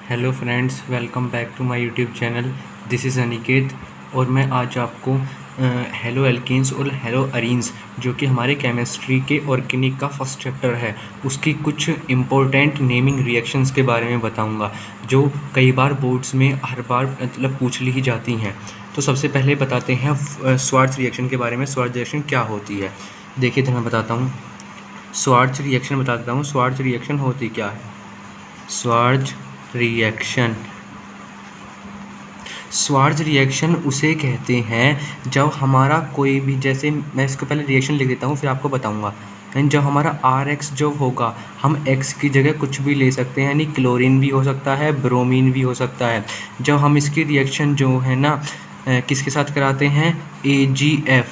Hello friends, welcome back to my YouTube channel. This is Aniket और मैं आज आपको हेलो एल्केन्स और हेलो अरीन्स, जो कि हमारे केमिस्ट्री के ऑर्गेनिक का फर्स्ट चैप्टर है, उसकी कुछ इम्पोर्टेंट नेमिंग रिएक्शंस के बारे में बताऊंगा, जो कई बार बोर्ड्स में हर बार मतलब पूछ ली ही जाती हैं। तो सबसे पहले बताते हैं स्वार्ट्ज रिएक्शन के बारे में। स्वार्ट्ज रिएक्शन क्या होती है, देखिए तो मैं बताता हूँ। स्वार्ट्ज रिएक्शन बताता हूँ। स्वार्ट्ज रिएक्शन होती क्या है। स्वार्ट्ज रिएक्शन स्वार्ट्ज रिएक्शन उसे कहते हैं जब हमारा कोई भी, जैसे मैं इसको पहले रिएक्शन लिख देता हूँ फिर आपको बताऊँगा। यानी जब हमारा आर एक्स जो होगा, हम एक्स की जगह कुछ भी ले सकते हैं, यानी क्लोरीन भी हो सकता है, ब्रोमीन भी हो सकता है। जब हम इसकी रिएक्शन जो है ना किसके साथ कराते हैं, AgF,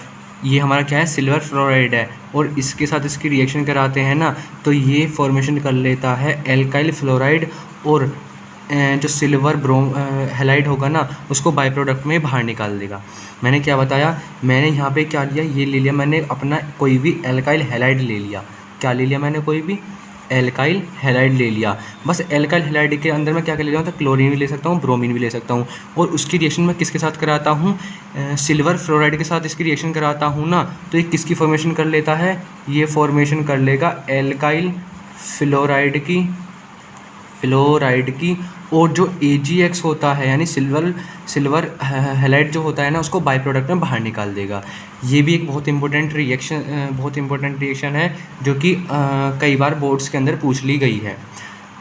ये हमारा क्या है, सिल्वर फ्लोराइड है, और इसके साथ इसकी रिएक्शन कराते हैं ना, तो ये फॉर्मेशन कर लेता है एल्काइल फ्लोराइड, और जो सिल्वर हैलाइड होगा ना, उसको बाई प्रोडक्ट में बाहर निकाल देगा। मैंने क्या बताया, मैंने यहाँ पे क्या लिया, ये ले लिया मैंने अपना कोई भी एल्काइल हैलाइड ले लिया। क्या ले लिया मैंने, कोई भी एल्काइल हैलाइड ले लिया। बस एल्काइल हैलाइड के अंदर मैं क्या कर ले रहा हूँ, तो क्लोरीन भी ले सकता हूँ, ब्रोमीन भी ले सकता हूँ, और उसकी रिएक्शन मैं किसके साथ कराता हूँ, सिल्वर फ्लोराइड के साथ इसकी रिएक्शन कराता हूँ ना, तो ये किसकी फॉर्मेशन कर लेता है, ये फॉर्मेशन कर लेगा एल्काइल फ्लोराइड की। और जो AgX होता है, यानी सिल्वर हैलाइड जो होता है ना, उसको बाई प्रोडक्ट में बाहर निकाल देगा। ये भी एक बहुत इंपॉर्टेंट रिएक्शन है, जो कि कई बार बोर्ड्स के अंदर पूछ ली गई है।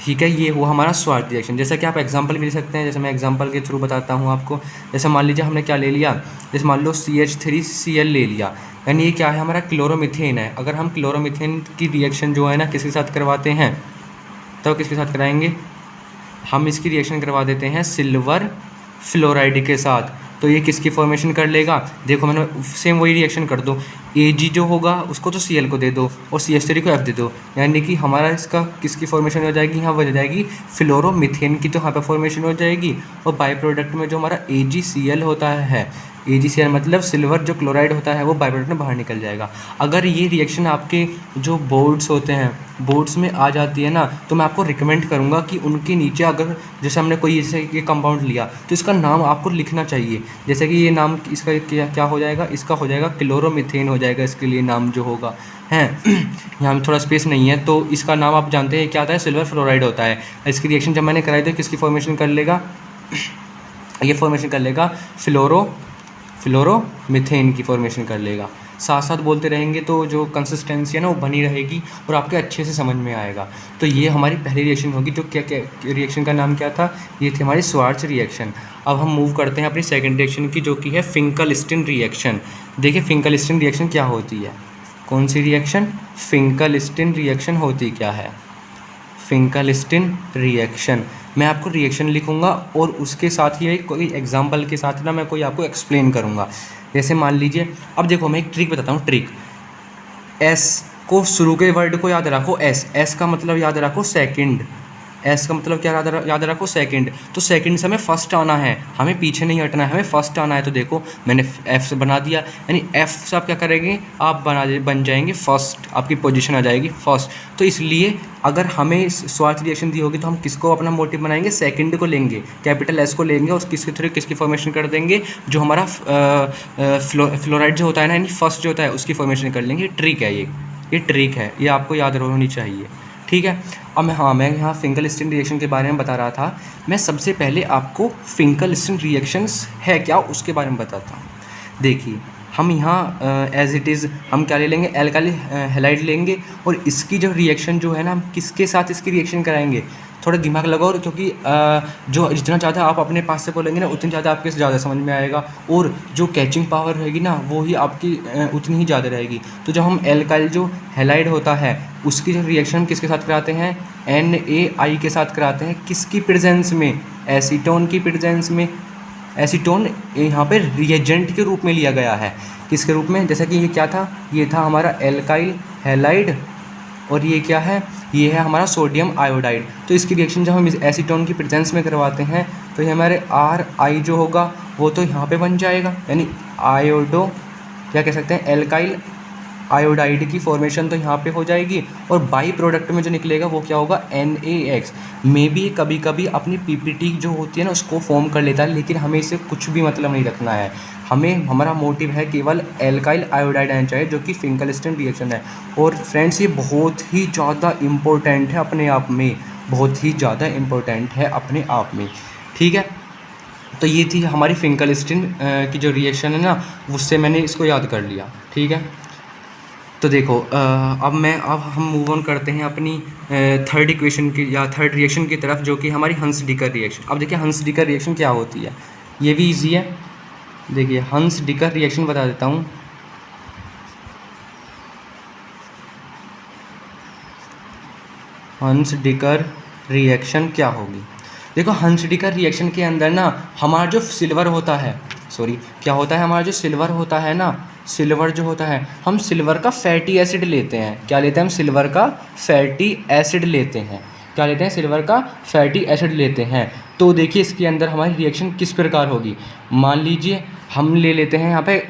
ठीक है, ये हुआ हमारा स्वार्ट्ज रिएक्शन। जैसा कि आप एग्जांपल भी ले सकते हैं, जैसे मैं एग्जांपल के थ्रू बताता हूँ आपको। जैसे मान लीजिए हमने क्या ले लिया, जैसे मान लो CH3Cl ले लिया, यानी ये क्या है, हमारा क्लोरोमीथेन है। अगर हम क्लोरोमीथेन की रिएक्शन जो है ना किसके साथ करवाते हैं, तो किसके साथ कराएंगे, हम इसकी रिएक्शन करवा देते हैं सिल्वर फ्लोराइड के साथ, तो ये किसकी फॉर्मेशन कर लेगा, देखो मैंने सेम वही रिएक्शन कर दो। Ag जो होगा उसको तो Cl को दे दो और CH3 को F दे दो, यानी कि हमारा इसका किसकी फॉर्मेशन हो जाएगी, यहाँ हो जाएगी फ्लोरोमीथेन की, तो यहाँ पे फॉर्मेशन हो जाएगी। और बाई प्रोडक्ट में जो हमारा AgCl होता है, AgCl मतलब सिल्वर जो क्लोराइड होता है, वो बाई प्रोडक्ट में बाहर निकल जाएगा। अगर ये रिएक्शन आपके जो बोर्ड्स होते हैं, बोर्ड्स में आ जाती है ना, तो मैं आपको रिकमेंड करूँगा कि उनके नीचे, अगर जैसे हमने कोई जैसे ये कंपाउंड लिया, तो इसका नाम आपको लिखना चाहिए। जैसे कि ये नाम इसका क्या हो जाएगा, इसका हो जाएगा क्लोरोमीथेन हो जाएगा, इसके लिए नाम जो होगा है। यहाँ में थोड़ा स्पेस नहीं है, तो इसका नाम आप जानते हैं क्या आता है, सिल्वर फ्लोराइड होता है। इसकी रिएक्शन जब मैंने कराई तो किसकी फॉर्मेशन कर लेगा, ये फॉर्मेशन कर लेगा फ्लोरोमीथेन की फॉर्मेशन कर लेगा। साथ साथ बोलते रहेंगे तो जो कंसिस्टेंसी है ना, वो बनी रहेगी और आपके अच्छे से समझ में आएगा। तो ये हमारी पहली रिएक्शन होगी, जो क्या रिएक्शन का नाम क्या था, ये थी हमारी स्वार्ट्ज रिएक्शन। अब हम मूव करते हैं अपनी सेकंड रिएक्शन की, जो कि है फिंकल-स्टीन रिएक्शन। देखिए फिंकल-स्टीन रिएक्शन क्या होती है, कौन सी रिएक्शन, फिंकल-स्टीन रिएक्शन होती क्या है। फिंकल-स्टीन रिएक्शन, मैं आपको रिएक्शन लिखूंगा और उसके साथ ही कोई एग्जांपल के साथ ना मैं कोई आपको एक्सप्लेन करूंगा। जैसे मान लीजिए, अब देखो मैं एक ट्रिक बताता हूँ, ट्रिक। एस को शुरू के वर्ड को याद रखो, एस का मतलब याद रखो सेकंड, एस का मतलब क्या याद रखो, सेकंड। तो सेकंड से हमें फर्स्ट आना है, हमें पीछे नहीं हटना है, हमें फर्स्ट आना है। तो देखो मैंने एफ से बना दिया, यानी एफ से आप क्या करेंगे, आप बन जाएंगे फर्स्ट, आपकी पोजीशन आ जाएगी फर्स्ट। तो इसलिए अगर हमें स्वार्ट्ज रिएक्शन दी होगी तो हम किसको अपना मोटिव बनाएंगे, सेकंड को लेंगे, कैपिटल एस को लेंगे, और किसके थ्रू किसकी फॉर्मेशन कर देंगे, जो हमारा फ्लोराइड जो होता है ना, यानी फर्स्ट जो होता है उसकी फॉर्मेशन कर लेंगे। ट्रिक है ये ट्रिक है, ये आपको याद होनी चाहिए। ठीक है, अब मैं यहाँ फिंकल-स्टीन रिएक्शन के बारे में बता रहा था। मैं सबसे पहले आपको फिंकल-स्टीन रिएक्शंस है क्या उसके बारे में बताता हूँ। देखिए हम यहाँ एज इट इज़ हम क्या ले लेंगे, एल्काइल हैलाइड लेंगे, और इसकी जो रिएक्शन जो है ना, हम किसके साथ इसकी रिएक्शन कराएंगे, थोड़ा दिमाग लगाओ, क्योंकि जो जितना ज़्यादा आप अपने पास से बोलेंगे ना, उतनी ज़्यादा आपके ज़्यादा समझ में आएगा, और जो कैचिंग पावर रहेगी ना, वो ही आपकी उतनी ही ज़्यादा रहेगी। तो जब हम एल्काइल जो हैलाइड होता है, उसकी जो रिएक्शन हम किसके साथ कराते हैं, NaI के साथ कराते हैं, किसकी प्रेजेंस में, एसीटोन की प्रेजेंस में। एसीटोन यहाँ पे रिएजेंट के रूप में लिया गया है, किसके रूप में, जैसा कि ये क्या था, ये था हमारा एल्काइल हैलाइड, और ये क्या है, ये है हमारा सोडियम आयोडाइड। तो इसकी रिएक्शन जब हम इस एसीटोन की प्रेजेंस में करवाते हैं, तो ये हमारे RI जो होगा वो तो यहाँ पे बन जाएगा, यानी आयोडो, क्या कह सकते हैं, एल्काइल आयोडाइड की फॉर्मेशन तो यहाँ पे हो जाएगी, और बाई प्रोडक्ट में जो निकलेगा वो क्या होगा, NaX। मे बी कभी कभी अपनी पीपीटी जो होती है ना उसको फॉर्म कर लेता है, लेकिन हमें इससे कुछ भी मतलब नहीं रखना है। हमें हमारा मोटिव है केवल एल्काइल आयोडाइड आयन चाहिए, जो कि फिंकलस्टन रिएक्शन है। और फ्रेंड्स ये बहुत ही ज़्यादा इम्पोर्टेंट है अपने आप में, बहुत ही ज़्यादा इम्पोर्टेंट है अपने आप में, ठीक है। तो ये थी हमारी फिंकलस्टन की जो रिएक्शन है ना, उससे मैंने इसको याद कर लिया, ठीक है। तो देखो अब हम मूव ऑन करते हैं अपनी थर्ड इक्वेशन की या थर्ड रिएक्शन की तरफ, जो कि हमारी हंस डिकर रिएक्शन। अब देखिए हंस डिकर रिएक्शन क्या होती है, ये भी इजी है। देखिए हंस डिकर रिएक्शन बता देता हूँ। हंस डिकर रिएक्शन क्या होगी, देखो हंस डिकर रिएक्शन के अंदर ना हमारा जो सिल्वर होता है, सॉरी क्या होता है, हमारा जो सिल्वर होता है ना, सिल्वर जो होता है, हम सिल्वर का फैटी एसिड लेते हैं। क्या लेते हैं हम, सिल्वर का फैटी एसिड लेते हैं। क्या लेते हैं, सिल्वर का फैटी एसिड लेते हैं। तो देखिए इसके अंदर हमारी रिएक्शन किस प्रकार होगी। मान लीजिए हम ले लेते हैं यहाँ पे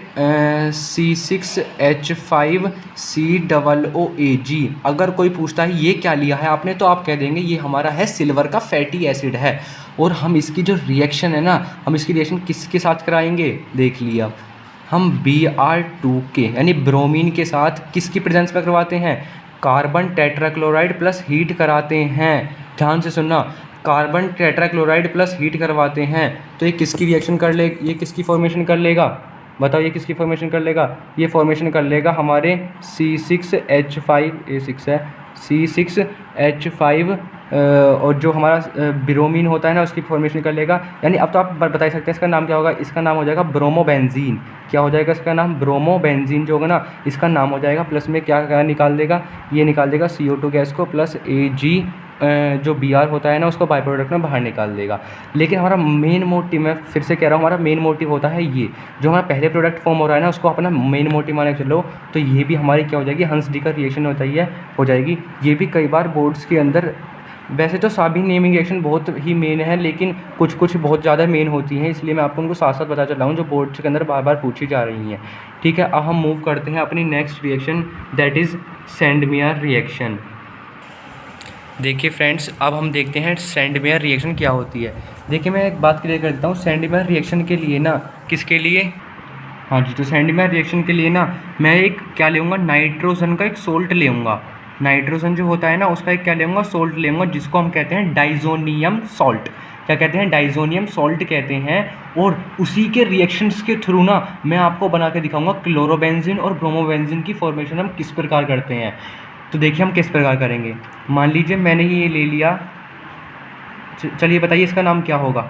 C6H5COOAG। अगर कोई पूछता है ये क्या लिया है आपने, तो आप कह देंगे ये हमारा है सिल्वर का फैटी एसिड है। और हम इसकी जो रिएक्शन है ना, हम इसकी रिएक्शन किसके साथ कराएंगे, देख लिया, हम Br2 यानी ब्रोमीन के साथ किसकी प्रेजेंस में करवाते हैं, कार्बन टेट्राक्लोराइड प्लस हीट कराते हैं। ध्यान से सुनना, कार्बन टेट्राक्लोराइड प्लस हीट करवाते हैं। तो ये किसकी रिएक्शन कर ले, ये किसकी फॉर्मेशन कर लेगा, बताओ ये किसकी फॉर्मेशन कर लेगा, ये फॉर्मेशन कर लेगा हमारे C6H5 है, C6H5 और जो हमारा ब्रोमीन होता है ना उसकी फॉर्मेशन कर लेगा। यानी अब तो आप बता सकते हैं इसका नाम क्या होगा, इसका नाम हो जाएगा ब्रोमोबेंजीन। क्या हो जाएगा इसका नाम, ब्रोमोबेंजीन जो होगा ना इसका नाम हो जाएगा। प्लस में क्या क्या निकाल देगा, ये निकाल देगा CO2 गैस को, प्लस Ag जो Br होता है ना उसको बाई प्रोडक्ट में बाहर निकाल देगा। लेकिन हमारा मेन मोटिव, मैं फिर से कह रहा हूँ, हमारा मेन मोटिव होता है ये जो हमारा पहले प्रोडक्ट फॉर्म हो रहा है ना उसको अपना मेन मोटिव मान के चलो। तो ये भी हमारी क्या हो जाएगी, हंस डिकर रिएक्शन होता ही है, हो जाएगी। ये भी कई बार बोर्ड्स के अंदर, वैसे तो सभी नेमिंग रिएक्शन बहुत ही मेन है, लेकिन कुछ कुछ बहुत ज़्यादा मेन होती हैं, इसलिए मैं आपको उनको साथ साथ बता चल रहा हूँ जो बोर्ड्स के अंदर बार बार पूछी जा रही हैं, ठीक है। अब हम मूव करते हैं अपनी next reaction, that is Sandmeyer reaction. देखिए फ्रेंड्स, अब हम देखते हैं सैंडमेयर रिएक्शन क्या होती है। देखिए मैं एक बात क्लियर कर देता हूँ, सैंडमेयर रिएक्शन के लिए ना, किसके लिए, हाँ जी, तो सैंडमेयर रिएक्शन के लिए ना मैं एक क्या लेऊँगा, नाइट्रोजन का एक सोल्ट लेऊँगा। नाइट्रोजन जो होता है ना उसका एक क्या लेऊँगा, सोल्ट लेऊँगा, जिसको हम कहते हैं डाइजोनियम सॉल्ट। क्या कहते हैं, डाइजोनियम सॉल्ट कहते हैं। और उसी के रिएक्शंस के थ्रू ना मैं आपको बना के दिखाऊंगा क्लोरोबेंजीन और ब्रोमोबेंजीन की फॉर्मेशन हम किस प्रकार करते हैं। तो देखिए हम किस प्रकार करेंगे। मान लीजिए मैंने ये ले लिया, चलिए बताइए इसका नाम क्या होगा,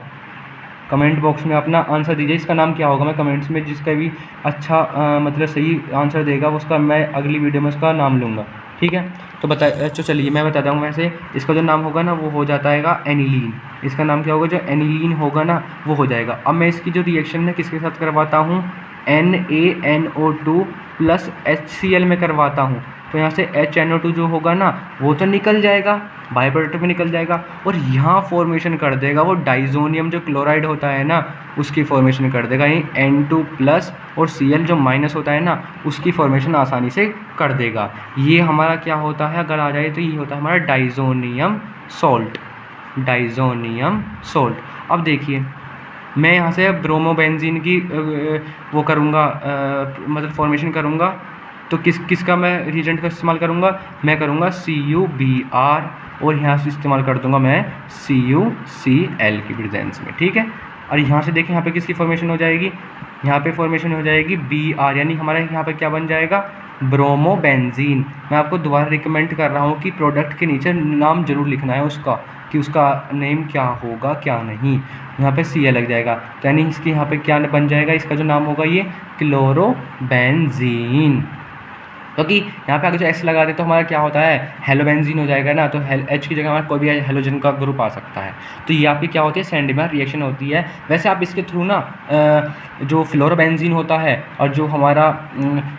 कमेंट बॉक्स में अपना आंसर दीजिए, इसका नाम क्या होगा। मैं कमेंट्स में जिसका भी अच्छा मतलब सही आंसर देगा उसका मैं अगली वीडियो में उसका नाम लूँगा, ठीक है। तो चलिए मैं बताता हूँ। वैसे इसका जो नाम होगा ना वो हो जाता है एनिलीन। इसका नाम क्या होगा, जो एनिलीन होगा ना वो हो जाएगा। अब मैं इसकी जो रिएक्शन है किसके साथ करवाता हूँ, NaNO2 प्लस HCl में करवाता हूँ। तो यहाँ से HNO2 जो होगा ना वो तो निकल जाएगा, बाई प्रोडक्ट में निकल जाएगा, और यहाँ फॉर्मेशन कर देगा वो डाइजोनियम जो क्लोराइड होता है ना उसकी फॉर्मेशन कर देगा। यहीं N2 प्लस और Cl जो माइनस होता है ना उसकी फॉर्मेशन आसानी से कर देगा। ये हमारा क्या होता है, अगर आ जाए तो ये होता है हमारा डाइजोनियम सॉल्ट, डाइजोनियम सॉल्ट। अब देखिए मैं यहाँ से ब्रोमोबेंजीन की वो करूँगा, मतलब फॉर्मेशन करूँगा। तो किसका मैं रिएजेंट का इस्तेमाल करूँगा, मैं करूँगा CuBr, और यहाँ से इस्तेमाल कर दूँगा मैं CuCl की प्रेजेंस में, ठीक है। और यहाँ से देखिए यहाँ पे किसकी फॉर्मेशन हो जाएगी, यहाँ पे फॉर्मेशन हो जाएगी Br, यानी हमारा यहाँ पे क्या बन जाएगा, ब्रोमोबेंजीन। मैं आपको दोबारा रिकमेंड कर रहा हूँ कि प्रोडक्ट के नीचे नाम जरूर लिखना है उसका, कि उसका नेम क्या होगा क्या नहीं। यहाँ पे Cl लग जाएगा, तो यानी इसके यहाँ पे क्या बन जाएगा, इसका जो नाम होगा ये क्लोरोबेंजीन। क्योंकि यहाँ पे अगर जो X लगा दे तो हमारा क्या होता है, हेलोबेंजीन हो जाएगा ना। तो H की जगह हमारा कोई भी हेलोजन का ग्रुप आ सकता है। तो ये आपकी क्या होती है, सैंडमेयर रिएक्शन होती है। वैसे आप इसके थ्रू ना जो फ्लोरोबेंजीन होता है और जो हमारा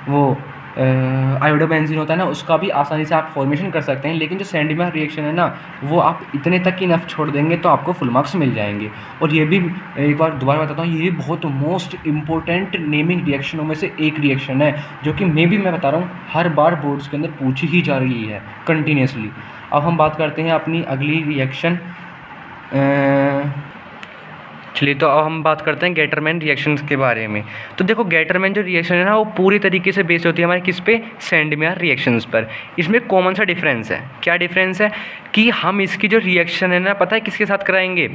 वो आयोडोबेंजीन होता है ना, उसका भी आसानी से आप फॉर्मेशन कर सकते हैं। लेकिन जो सैंड-मेयर रिएक्शन है ना, वो आप इतने तक ही इनफ छोड़ देंगे तो आपको फुल मार्क्स मिल जाएंगे। और ये भी एक बार दोबारा बताता हूँ, ये बहुत मोस्ट इंपॉर्टेंट नेमिंग रिएक्शनों में से एक रिएक्शन है, जो कि मैं बता रहा हूँ हर बार बोर्ड्स के अंदर पूछी ही जा रही है कंटिन्यूसली। अब हम बात करते हैं अपनी अगली रिएक्शन। चलिए, तो अब हम बात करते हैं गेटरमैन रिएक्शंस के बारे में। तो देखो, गेटरमैन जो रिएक्शन है ना, वो पूरी तरीके से बेस्ड होती है हमारे किस पे, सैंड-मेयर रिएक्शंस पर। इसमें कॉमन सा डिफरेंस है। क्या डिफरेंस है कि हम इसकी जो रिएक्शन है ना, पता है किसके साथ कराएंगे?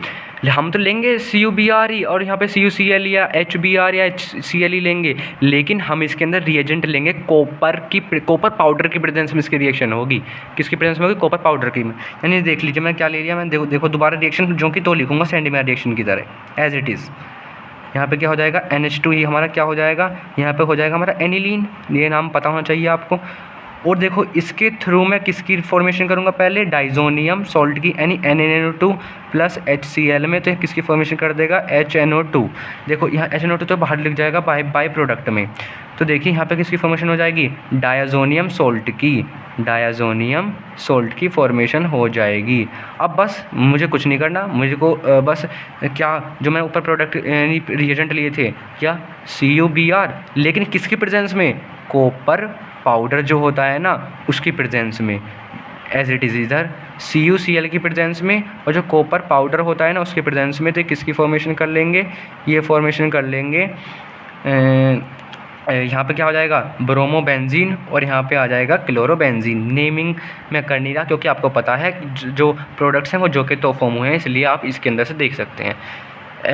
हम तो लेंगे CuBr और यहाँ पे CuCl या HBr या HCl लेंगे, लेकिन हम इसके अंदर रिएजेंट लेंगे कॉपर पाउडर की प्रेजेंस में इसकी रिएक्शन होगी। किसकी प्रेजेंस में होगी? कॉपर पाउडर की। यानी देख लीजिए मैं क्या ले लिया, मैं देखो दोबारा रिएक्शन जो कि तो लिखूंगा सैंड-मेयर रिएक्शन की तरह एज इट इज़। यहाँ पे क्या हो जाएगा? NH2, ये हमारा क्या हो जाएगा? यहाँ पे हो जाएगा हमारा एनिलीन। ये नाम पता होना चाहिए आपको। और देखो, इसके थ्रू मैं किसकी फॉर्मेशन करूँगा? पहले डाइजोनियम सॉल्ट की, यानी NaNO2 प्लस HCl में, तो किसकी फॉर्मेशन कर देगा? HNO2। देखो यहाँ HNO2 तो बाहर लिख जाएगा बाई प्रोडक्ट में। तो देखिए यहाँ पे किसकी फॉर्मेशन हो जाएगी? डायाजोनियम सॉल्ट की फॉर्मेशन हो जाएगी। अब बस मुझे कुछ नहीं करना, मुझे को बस क्या, जो मैं ऊपर प्रोडक्ट यानी रिएजेंट लिए थे, क्या CuBr, लेकिन किसकी प्रेजेंस में? कॉपर पाउडर जो होता है ना, उसकी प्रेजेंस में, एज इट इज़ इधर CuCl की प्रेजेंस में, और जो कॉपर पाउडर होता है ना, उसकी प्रेजेंस में। तो किसकी फॉर्मेशन कर लेंगे? ये फॉर्मेशन कर लेंगे यहाँ पे क्या हो जाएगा? ब्रोमोबेंजीन, और यहाँ पे आ जाएगा क्लोरोबेंजीन। नेमिंग मैं कर नहीं रहा क्योंकि आपको पता है जो प्रोडक्ट्स हैं वो जो के तो फॉर्म हुए हैं, इसलिए आप इसके अंदर से देख सकते हैं।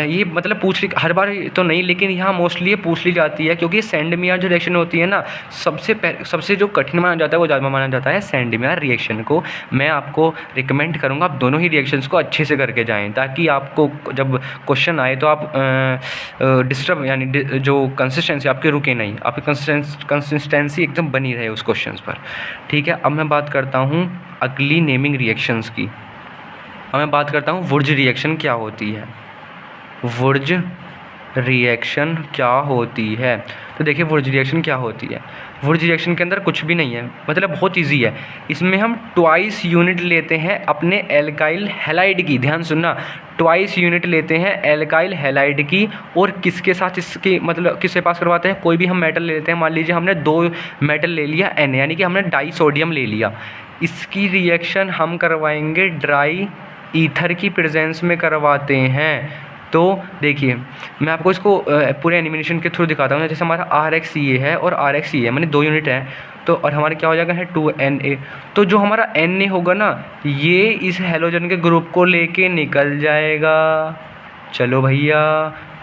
ये मतलब पूछ ली हर बार तो नहीं, लेकिन यहाँ मोस्टली ये पूछ ली जाती है क्योंकि सैंड-मेयर जो रिएक्शन होती है ना, सबसे जो कठिन माना जाता है वो ज़्यादा माना जाता है सैंड-मेयर रिएक्शन को। मैं आपको रिकमेंड करूँगा आप दोनों ही रिएक्शंस को अच्छे से करके जाएं, ताकि आपको जब क्वेश्चन आए तो आप डिस्टर्ब यानी जो कंसिस्टेंसी आपकी रुके नहीं, आपकी कंसिस्टेंसी एकदम बनी रहे उस क्वेश्चन पर। ठीक है, अब मैं बात करता हूँ अगली नेमिंग रिएक्शंस की। अब मैं बात करता हूँ वुर्ज रिएक्शन क्या होती है। वुर्ज रिएक्शन क्या होती है? तो देखिए, वुर्ज रिएक्शन क्या होती है। वुर्ज रिएक्शन के अंदर कुछ भी नहीं है, मतलब बहुत इजी है। इसमें हम ट्वाइस यूनिट लेते हैं अपने एल्काइल हैलाइड की, ध्यान सुनना, ट्वाइस यूनिट लेते हैं एल्काइल हैलाइड की, और किसके साथ इसकी मतलब किससे पास करवाते हैं? कोई भी हम मेटल ले लेते हैं, मान लीजिए हमने 2 मेटल ले लिया N, यानी कि हमने डाई सोडियम ले लिया। इसकी रिएक्शन हम करवाएंगे ड्राई ईथर की प्रेजेंस में करवाते हैं। तो देखिए, मैं आपको इसको पूरे एनिमेशन के थ्रू दिखाता हूँ। जैसे हमारा RxCa है और RxCa मैंने 2 यूनिट है, तो और हमारे क्या हो जाएगा है 2Na। तो जो हमारा Na होगा ना, ये इस हैलोजन के ग्रुप को लेके निकल जाएगा। चलो भैया,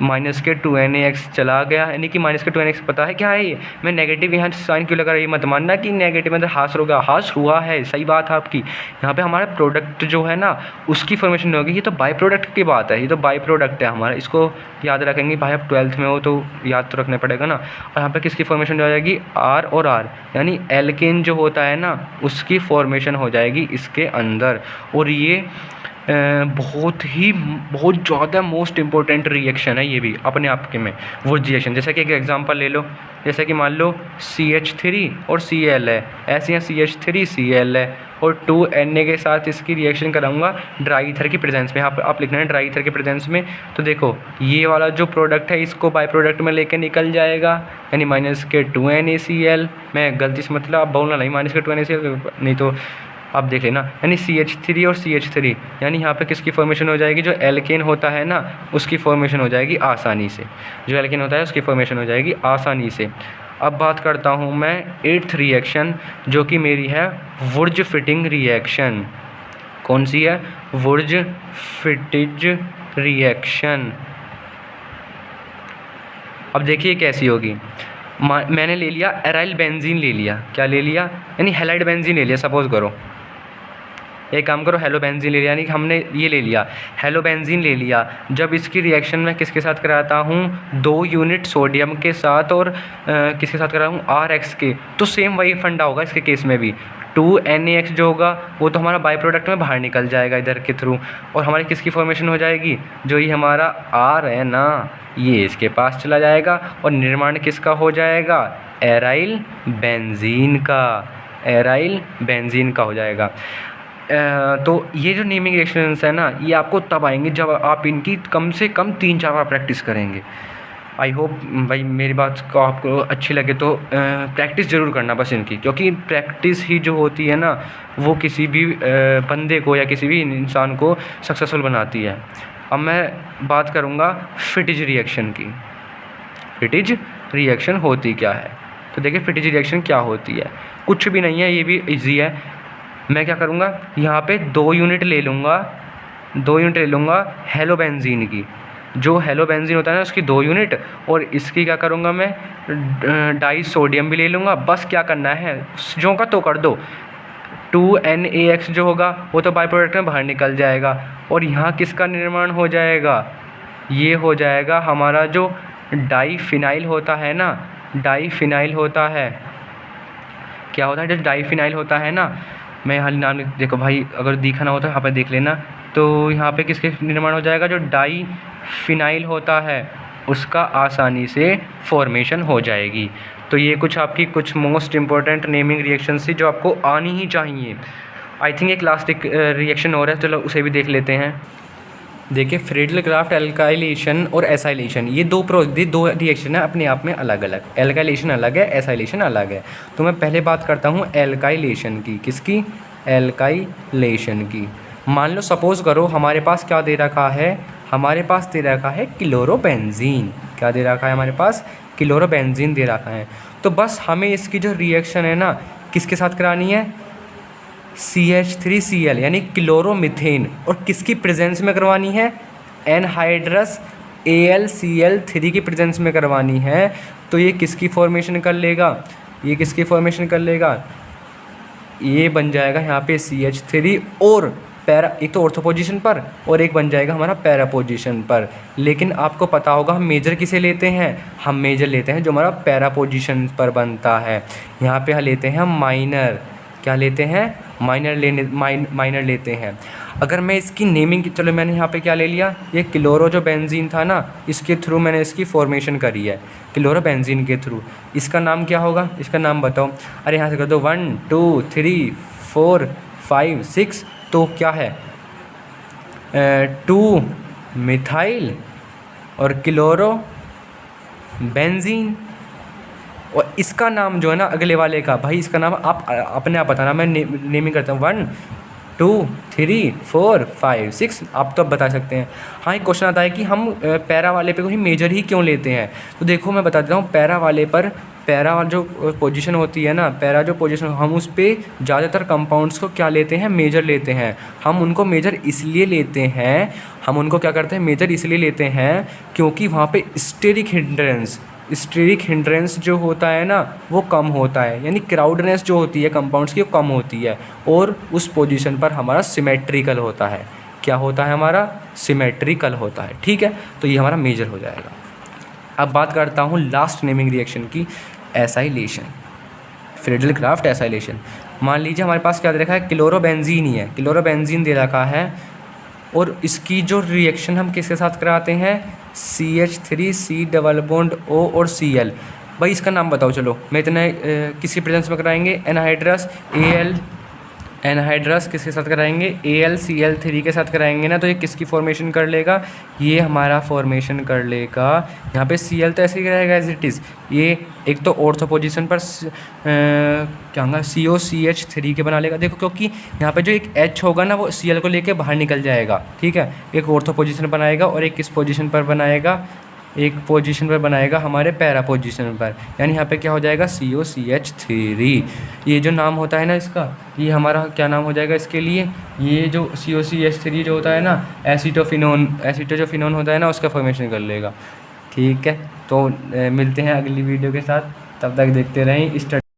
माइनस के 2NaX चला गया, यानी कि माइनस के 2NaX पता है क्या है ये? मैं नेगेटिव यहाँ साइन क्यों लगा रहा है, ये मत मानना कि नेगेटिव मतलब हास होगा, हास हुआ है, सही बात है आपकी। यहाँ पे हमारा प्रोडक्ट जो है ना, उसकी फॉर्मेशन होगी। ये तो बाई प्रोडक्ट की बात है, ये तो बाई प्रोडक्ट है हमारा, इसको याद रखेंगे भाई। आप 12th में हो तो याद तो रखना पड़ेगा ना। और यहाँ पर किसकी फॉर्मेशन हो जाएगी? R और R, यानी एल्केन जो होता है ना, उसकी फॉर्मेशन हो जाएगी इसके अंदर। और ये बहुत ज़्यादा मोस्ट इम्पोर्टेंट रिएक्शन है ये भी अपने आप के में, वुर्ज रिएक्शन। जैसे कि एक एग्जांपल ले लो, जैसे कि मान लो CH3 और Cl है, ऐसे यहाँ CH3 Cl है, और 2Na के साथ इसकी रिएक्शन कराऊंगा ड्राई ईथर की प्रेजेंस में। यहाँ पर आप लिखना है ड्राई ईथर की प्रेजेंस में। तो देखो, ये वाला जो प्रोडक्ट है इसको बाई प्रोडक्ट में लेके निकल जाएगा, यानी माइनस के 2NaCl। मैं गलती से मतलब आप बोलना नहीं माइनस के 2NaCl, नहीं तो आप देख लेना, यानी CH3 और CH3, यानी यहाँ पे किसकी फॉर्मेशन हो जाएगी? जो एल्केन होता है ना, उसकी फॉर्मेशन हो जाएगी आसानी से। जो एल्केन होता है उसकी फॉर्मेशन हो जाएगी आसानी से। अब बात करता हूँ मैं 8th रिएक्शन, जो कि मेरी है वुर्ज फिटिंग रिएक्शन। कौन सी है? वुर्ज फिटिज रिएक्शन। अब देखिए कैसी होगी। मैंने ले लिया एराइल बेंजीन ले लिया, क्या ले लिया? यानी हैलाइड बेंजीन ले लिया। सपोज करो, एक काम करो, हेलोबेंजीन ले लिया, यानी कि हमने ये ले लिया हेलोबेंजीन ले लिया। जब इसकी रिएक्शन मैं किसके साथ कराता हूँ? 2 यूनिट सोडियम के साथ, और किसके साथ करा हूँ? RX के। तो सेम वही फंडा होगा इसके केस में भी। 2NaX जो होगा वो तो हमारा बाई प्रोडक्ट में बाहर निकल जाएगा इधर के थ्रू, और हमारी किसकी फॉर्मेशन हो जाएगी? जो ये हमारा R है ना, ये इसके पास चला जाएगा, और निर्माण किसका हो जाएगा? एराइल बेंजीन का, एराइल बेंजीन का हो जाएगा। तो ये जो नेमिंग रिएक्शंस है ना, ये आपको तब आएंगे जब आप इनकी कम से कम 3-4 बार प्रैक्टिस करेंगे। आई होप भाई मेरी बात को आपको अच्छी लगे तो प्रैक्टिस ज़रूर करना बस इनकी, क्योंकि प्रैक्टिस ही जो होती है ना वो किसी भी बंदे को या किसी भी इंसान को सक्सेसफुल बनाती है। अब मैं बात करूँगा फिटिज रिएक्शन की। फिटिज रिएक्शन होती क्या है? तो देखिए फिटिज रिएक्शन क्या होती है, कुछ भी नहीं है, ये भी इजी है। मैं क्या करूँगा, यहाँ पे 2 यूनिट ले लूँगा हेलोबेंजीन की, जो हेलोबेंजीन होता है ना उसकी 2 यूनिट, और इसकी क्या करूँगा मैं डाई सोडियम भी ले लूँगा। बस क्या करना है, जो का तो कर दो, 2NaX जो होगा वो तो बाई प्रोडक्ट में बाहर निकल जाएगा, और यहाँ किसका निर्माण हो जाएगा, ये हो जाएगा हमारा जो डाईफिनाइल होता है ना, डाईफिनाइल होता है। क्या होता है जब डाईफिनाइल होता है ना, मैं यहाँ नाम देखो भाई, अगर दिखा ना हो तो यहाँ पर देख लेना। तो यहाँ पे किसके निर्माण हो जाएगा, जो डाईफिनाइल होता है उसका आसानी से फॉर्मेशन हो जाएगी। तो ये कुछ आपकी कुछ मोस्ट इम्पॉर्टेंट नेमिंग रिएक्शंस थी जो आपको आनी ही चाहिए। आई थिंक एक लास्ट एक रिएक्शन हो रहा है, चलो उसे भी देख लेते हैं। देखिए फ्रीडल क्राफ्ट एल्काइलेशन और एसाइलेशन, ये दो रिएक्शन है अपने आप में अलग अलग। एल्काइलेशन अलग है, एसाइलेशन अलग है। तो मैं पहले बात करता हूँ एल्काइलेशन की। किसकी? एल्काइलेशन की। मान लो सपोज़ करो हमारे पास क्या दे रखा है, हमारे पास दे रखा है क्लोरोबेंजीन। क्या दे रखा है हमारे पास? क्लोरोबेंजीन दे रखा है। तो बस हमें इसकी जो रिएक्शन है ना किसके साथ करानी है, CH3Cl यानी क्लोरोमीथेन, और किसकी प्रेजेंस में करवानी है, एनहाइड्रस AlCl3 की प्रेजेंस में करवानी है। तो ये किसकी फॉर्मेशन कर लेगा, ये किसकी फॉर्मेशन कर लेगा, ये बन जाएगा यहाँ पे CH3 और पैरा, एक तो ऑर्थो पोजीशन पर और एक बन जाएगा हमारा पैरा पोजीशन पर। लेकिन आपको पता होगा हम मेजर किसे लेते हैं, हम मेजर लेते हैं जो हमारा पैरा पोजीशन पर बनता है। यहाँ पे हम लेते हैं हम माइनर, क्या लेते हैं, माइनर लेते हैं। अगर मैं इसकी नेमिंग, चलो मैंने यहाँ पे क्या ले लिया, ये क्लोरो जो बेंजीन था ना, इसके थ्रू मैंने इसकी फॉर्मेशन करी है, क्लोरो बेंजीन के थ्रू। इसका नाम क्या होगा, इसका नाम बताओ। अरे यहाँ से कर दो 1 2 3 4 5 6, तो क्या है 2 मिथाइल और क्लोरो बेंजीन। और इसका नाम जो है ना अगले वाले का, भाई इसका नाम आप अपने आप बताना, मैं नेमिंग करता हूँ 1 2 3 4 5 6, आप तो अब बता सकते हैं। हाँ एक क्वेश्चन आता है कि हम पैरा वाले पे कोई मेजर ही क्यों लेते हैं। तो देखो मैं बता देता हूँ, पैरा वाले पर, पैरा वाला जो पोजीशन होती है ना, पैरा जो पोजीशन, हम उस पर ज़्यादातर कंपाउंड्स को क्या लेते हैं, मेजर लेते हैं। हम उनको मेजर इसलिए लेते हैं, हम उनको क्या करते हैं, मेजर इसलिए लेते हैं क्योंकि वहाँ पे स्टेरिक हिंड्रेंस जो होता है ना वो कम होता है, यानी क्राउडनेस जो होती है कंपाउंड्स की वो कम होती है, और उस पोजीशन पर हमारा सिमेट्रिकल होता है। क्या होता है हमारा, सिमेट्रिकल होता है। ठीक है, तो ये हमारा मेजर हो जाएगा। अब बात करता हूँ लास्ट नेमिंग रिएक्शन की, एसाइलेशन, फ्रीडल क्राफ्ट एसाइलेशन। मान लीजिए हमारे पास क्या दे रखा है, क्लोरोबेंजीन ही है, क्लोरोबेंजीन दे रखा है, और इसकी जो रिएक्शन हम किसके साथ कराते हैं, CH3 C double bond O और Cl। भाई इसका नाम बताओ, चलो मैं इतने किसकी प्रेजेंस में कराएंगे, एनहाइड्रस किसके साथ कराएंगे, AlCl3 के साथ कराएंगे ना। तो ये किसकी फॉर्मेशन कर लेगा, ये हमारा फॉर्मेशन कर लेगा, यहाँ पे Cl तो ऐसे ही रहेगा एज इट इज़। ये एक तो ऑर्थो पोजीशन पर क्या होगा, COCH3 के बना लेगा। देखो क्योंकि यहाँ पे जो एक H होगा ना वो Cl को लेके बाहर निकल जाएगा। ठीक है, एक ऑर्थो पोजीशन बनाएगा और एक किस पोजीशन पर बनाएगा, एक पोजीशन पर बनाएगा हमारे पैरा पोजीशन पर, यानी यहाँ पे क्या हो जाएगा, COCH3। ये जो नाम होता है ना इसका, ये हमारा क्या नाम हो जाएगा इसके लिए, ये जो COCH3 जो होता है ना, एसीटोफिनोन होता है ना, उसका फॉर्मेशन कर लेगा। ठीक है, तो मिलते हैं अगली वीडियो के साथ, तब तक देखते रहें स्टडी।